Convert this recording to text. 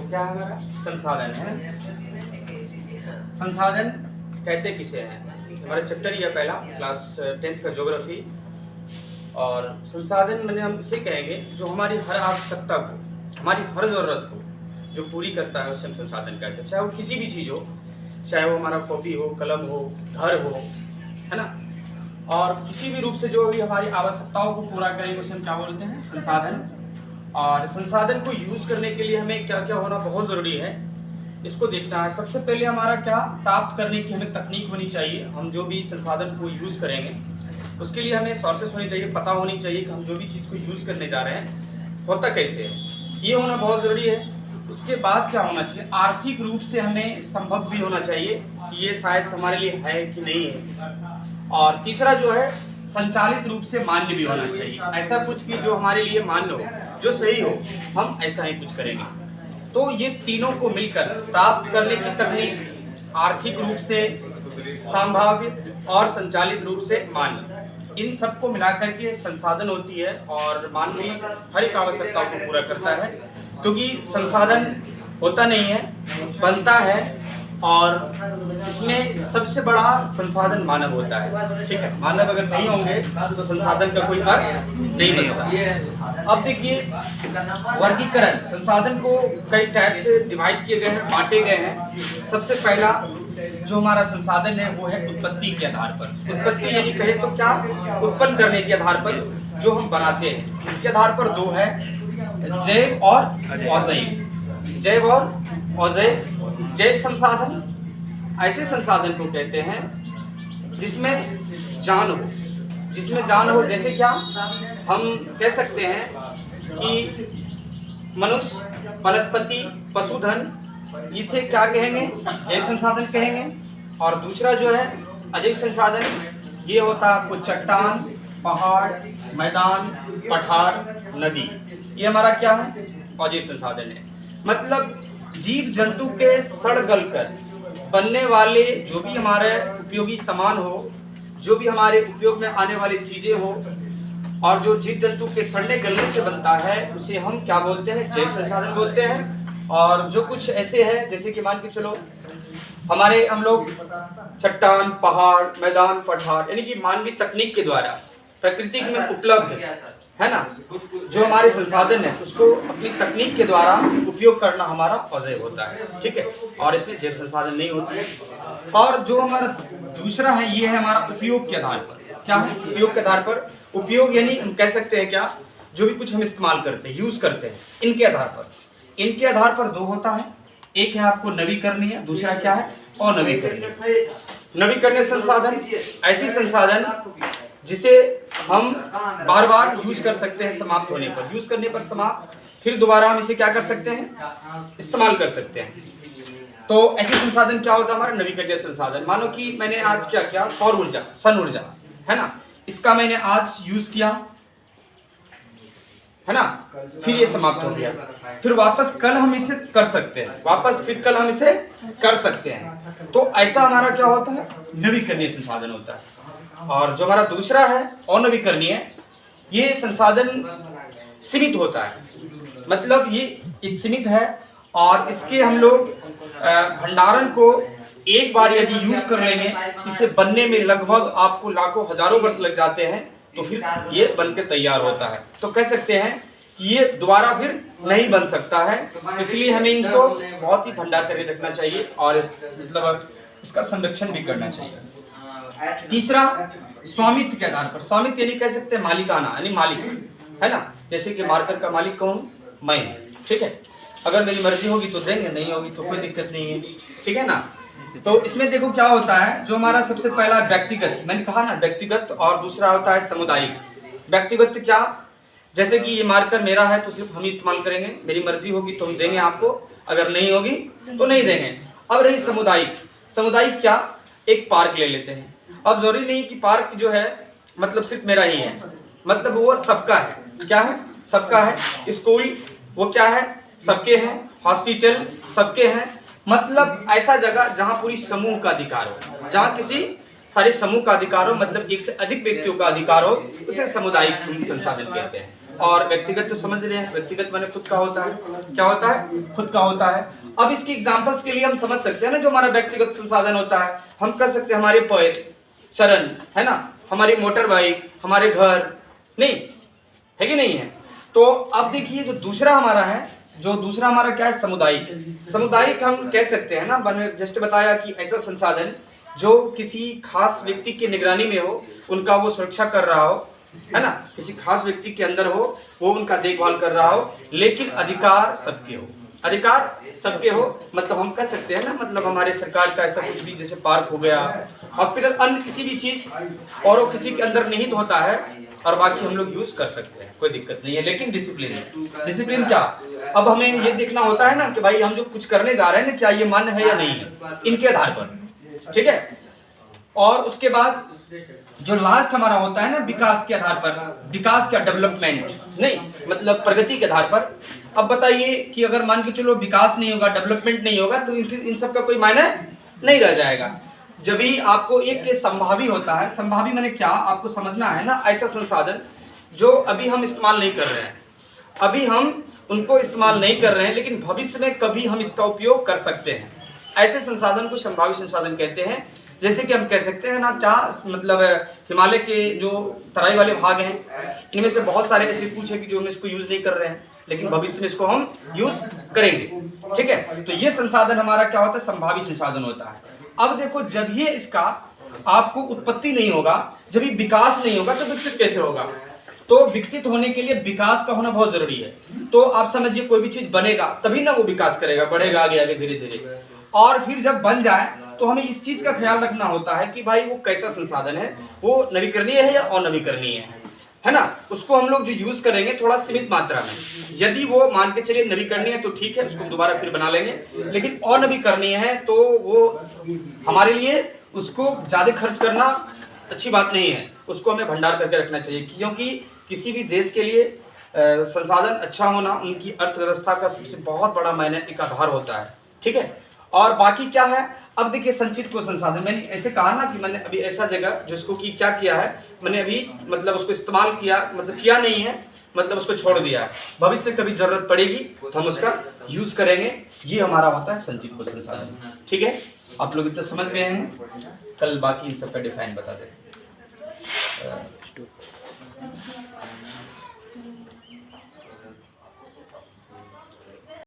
क्या है हमारा संसाधन है। संसाधन कहते किसे हैं, हमारा चैप्टर ही है पहला, क्लास 10th का ज्योग्राफी। और संसाधन मैंने हम उसे कहेंगे जो हमारी हर आवश्यकता को, हमारी हर ज़रूरत को जो पूरी करता है उसे हम संसाधन कहते हैं। चाहे वो किसी भी चीज़ हो, चाहे वो हमारा कॉपी हो, कलम हो, घर हो, है ना, और किसी भी रूप से जो भी हमारी आवश्यकताओं को पूरा करेंगे उसे हम क्या बोलते हैं, संसाधन। और संसाधन को यूज़ करने के लिए हमें क्या क्या होना बहुत ज़रूरी है, इसको देखना है। सबसे पहले हमारा क्या प्राप्त करने की हमें तकनीक होनी चाहिए। हम जो भी संसाधन को यूज़ करेंगे उसके लिए हमें सोर्सेस होनी चाहिए, पता होनी चाहिए कि हम जो भी चीज़ को यूज़ करने जा रहे हैं होता कैसे है, ये होना बहुत ज़रूरी है। उसके बाद क्या होना चाहिए, आर्थिक रूप से हमें संभव भी होना चाहिए कि ये शायद हमारे लिए है कि नहीं है। और तीसरा जो है संचालित रूप से मान्य भी होना चाहिए, ऐसा कुछ कि जो हमारे लिए मान्य हो, जो सही हो, हम ऐसा ही कुछ करेंगे। तो ये तीनों को मिलकर प्राप्त करने की तकनीक आर्थिक रूप से संभाव्य और संचालित रूप से मान्य, इन सबको मिलाकर के संसाधन होती है। और मानवीय हर एक आवश्यकता को पूरा करता है, क्योंकि संसाधन होता नहीं है, बनता है। और इसमें सबसे बड़ा संसाधन मानव होता है, ठीक है। मानव अगर नहीं होंगे तो संसाधन का कोई अर्थ नहीं बनता। अब देखिए वर्गीकरण, संसाधन को कई टाइप से डिवाइड किए गए हैं, बांटे गए हैं। सबसे पहला जो हमारा संसाधन है वो है उत्पत्ति के आधार पर। उत्पत्ति यानी कहे तो क्या, उत्पन्न करने के आधार पर जो हम बनाते हैं। इसके आधार पर दो है, जैव और अजैव। जैव और अजैव। जैव संसाधन ऐसे संसाधन को कहते हैं जिसमें जान हो, जिसमें जान हो। जैसे क्या हम कह सकते हैं कि मनुष्य, वनस्पति, पशुधन, इसे क्या कहेंगे, जैव संसाधन कहेंगे। और दूसरा जो है अजैव संसाधन, ये होता है कुछ चट्टान, पहाड़, मैदान, पठार, नदी, ये हमारा क्या है, अजैव संसाधन है। मतलब जीव जंतु के सड़ गल कर बनने वाले जो भी हमारे उपयोगी सामान हो, जो भी हमारे उपयोग में आने वाली चीजें हो, और जो जीव जंतु के सड़ने गलने से बनता है उसे हम क्या बोलते हैं, जैव संसाधन बोलते हैं। और जो कुछ ऐसे है जैसे कि मान के चलो हमारे हम लोग चट्टान, पहाड़, मैदान, पठार, यानी कि मानवीय तकनीक के द्वारा प्रकृति में उपलब्ध है ना, जो हमारे संसाधन है उसको अपनी तकनीक के द्वारा उपयोग करना हमारा अजैव होता है, ठीक है। और इसमें जैव संसाधन नहीं होती है। और जो हमारा दूसरा है ये है हमारा उपयोग के आधार पर। क्या है, उपयोग के आधार पर। उपयोग यानी हम कह सकते हैं क्या, जो भी कुछ हम इस्तेमाल करते हैं, यूज करते हैं, इनके आधार पर। इनके आधार पर दो होता है, एक है आपको नवीकरणीय, दूसरा क्या है, अनवीकरणीय। नवीकरणीय संसाधन ऐसी संसाधन जिसे हम बार बार यूज कर सकते हैं, समाप्त होने पर, यूज करने पर समाप्त, फिर दोबारा हम इसे क्या कर सकते हैं, इस्तेमाल कर सकते हैं। तो ऐसे संसाधन क्या होता है हमारा, नवीकरणीय संसाधन। मानो कि मैंने आज क्या किया, सौर ऊर्जा, सन ऊर्जा है ना, इसका मैंने आज यूज किया है ना, फिर ये समाप्त हो गया, फिर वापस कल हम इसे कर सकते हैं, वापस फिर कल हम इसे कर सकते हैं। तो ऐसा हमारा क्या होता है, नवीकरणीय संसाधन होता है। और जो हमारा दूसरा है अनवीकरणीय, ये संसाधन सीमित होता है, मतलब ये एक सीमित है और इसके हम लोग भंडारण को एक बार यदि यूज कर लेंगे, इसे बनने में लगभग आपको लाखों हजारों वर्ष लग जाते हैं, तो फिर ये बनके तैयार होता है। तो कह सकते हैं कि ये दोबारा फिर नहीं बन सकता है, इसलिए हमें इनको बहुत ही भंडार करके रखना चाहिए और मतलब इसका संरक्षण भी करना चाहिए। तीसरा स्वामित्व के आधार पर। स्वामित्व यानी कह सकते हैं मालिकाना, यानी मालिक है ना, जैसे कि मार्कर का मालिक कौन, मैं, ठीक है। अगर मेरी मर्जी होगी तो देंगे, नहीं होगी तो कोई दिक्कत नहीं है, ठीक है ना। तो इसमें देखो क्या होता है, जो हमारा सबसे पहला व्यक्तिगत, मैंने कहा ना व्यक्तिगत, और दूसरा होता है सामुदायिक। व्यक्तिगत क्या, जैसे कि ये मार्कर मेरा है तो सिर्फ हम ही इस्तेमाल करेंगे, मेरी मर्जी होगी तो हम देंगे आपको, अगर नहीं होगी तो नहीं देंगे। अब रही सामुदायिक। सामुदायिक क्या, एक पार्क ले लेते हैं, अब जरूरी नहीं कि पार्क जो है मतलब सिर्फ मेरा ही है, मतलब वो सबका है। क्या है, सबका है। स्कूल वो क्या है, सबके हैं। हॉस्पिटल सबके हैं। मतलब ऐसा जगह जहां पूरी समूह का अधिकार हो, जहां किसी सारे समूह का अधिकार हो, मतलब एक से अधिक व्यक्तियों का अधिकार हो, उसे सामुदायिक संसाधन कहते हैं। और व्यक्तिगत तो समझ रहे हैं, व्यक्तिगत माने खुद का होता है। क्या होता है? खुद का होता है। अब इसकी एग्जांपल्स के लिए हम समझ सकते हैं ना, जो हमारा व्यक्तिगत संसाधन होता है, हम कह सकते हैं हमारे पैर, चरण, है ना, हमारी मोटर बाइक, हमारे घर, नहीं है कि नहीं है। तो अब देखिए जो दूसरा हमारा है, जो दूसरा हमारा क्या है? सामुदायिक। सामुदायिक हम कह सकते हैं ना, मैंने जस्ट बताया कि ऐसा संसाधन जो किसी खास व्यक्ति की निगरानी में हो, उनका वो सुरक्षा कर रहा हो, है ना, किसी खास व्यक्ति के अंदर हो, वो उनका देखभाल कर रहा हो, लेकिन अधिकार सबके हो। अधिकार सबके हो मतलब हम कह सकते हैं ना, मतलब हमारे सरकार का ऐसा कुछ भी, जैसे पार्क हो गया, हॉस्पिटल, अन्य किसी भी चीज, और वो किसी के अंदर निहित होता है और बाकी हम लोग यूज कर सकते हैं, कोई दिक्कत नहीं है, लेकिन डिसिप्लिन है। डिसिप्लिन क्या? अब हमें ये देखना होता है ना कि भाई हम जो कुछ करने जा रहे हैं ना, क्या ये मान्य है या नहीं है, इनके आधार पर, ठीक है। और उसके बाद जो लास्ट हमारा होता है ना, विकास के आधार पर, विकास क्या? डेवलपमेंट नहीं, मतलब प्रगति के आधार पर। अब बताइए कि अगर मान के चलो विकास नहीं होगा, डेवलपमेंट नहीं होगा, तो इन सब का कोई मायने नहीं रह जाएगा। जब भी आपको एक के संभावी होता है, संभावी माने क्या आपको समझना है ना, ऐसा संसाधन जो अभी हम इस्तेमाल नहीं कर रहे हैं, अभी हम उनको इस्तेमाल नहीं कर रहे हैं, लेकिन भविष्य में कभी हम इसका उपयोग कर सकते हैं, ऐसे संसाधन को संभावित संसाधन कहते हैं। जैसे कि हम कह सकते हैं ना, क्या मतलब हिमालय के जो तराई वाले भाग हैं, इनमें से बहुत सारे ऐसे कुछ है कि जो हम इसको यूज नहीं कर रहे हैं, लेकिन भविष्य में इसको हम यूज करेंगे, ठीक है। तो ये संसाधन हमारा क्या होता है? संभावित संसाधन होता है। अब देखो, जब ये इसका आपको उत्पत्ति नहीं होगा, जब ये विकास नहीं होगा, तो विकसित कैसे होगा? तो विकसित होने के लिए विकास का होना बहुत जरूरी है। तो आप समझिए, कोई भी चीज बनेगा तभी ना वो विकास करेगा, बढ़ेगा आगे आगे धीरे धीरे, और फिर जब बन जाए तो हमें इस चीज का ख्याल रखना होता है कि भाई वो कैसा संसाधन है, वो नवीकरणीय है या अनवीकरणीय है ना। उसको हम लोग जो यूज करेंगे थोड़ा सीमित मात्रा में, यदि वो मान के चलिए नवीकरणीय है तो ठीक है, उसको दोबारा फिर बना लेंगे, लेकिन अनवीकरणीय है तो वो हमारे लिए उसको ज्यादा खर्च करना अच्छी बात नहीं है, उसको हमें भंडार करके रखना चाहिए, क्योंकि किसी भी देश के लिए संसाधन अच्छा होना उनकी अर्थव्यवस्था का सबसे बहुत बड़ा मायने एक आधार होता है, ठीक है। और बाकी क्या है? अब देखिए, संचित को संसाधन, मैंने ऐसे कहा ना कि मैंने अभी ऐसा जगह जिसको कि क्या किया है, मैंने अभी मतलब उसको इस्तेमाल किया, मतलब किया नहीं है, मतलब उसको छोड़ दिया है, भविष्य में कभी जरूरत पड़ेगी तो हम उसका यूज करेंगे। ये हमारा होता है संचित को संसाधन, ठीक है। आप लोग इतना समझ गए हैं, कल बाकी इन सब का डिफाइन बता दें।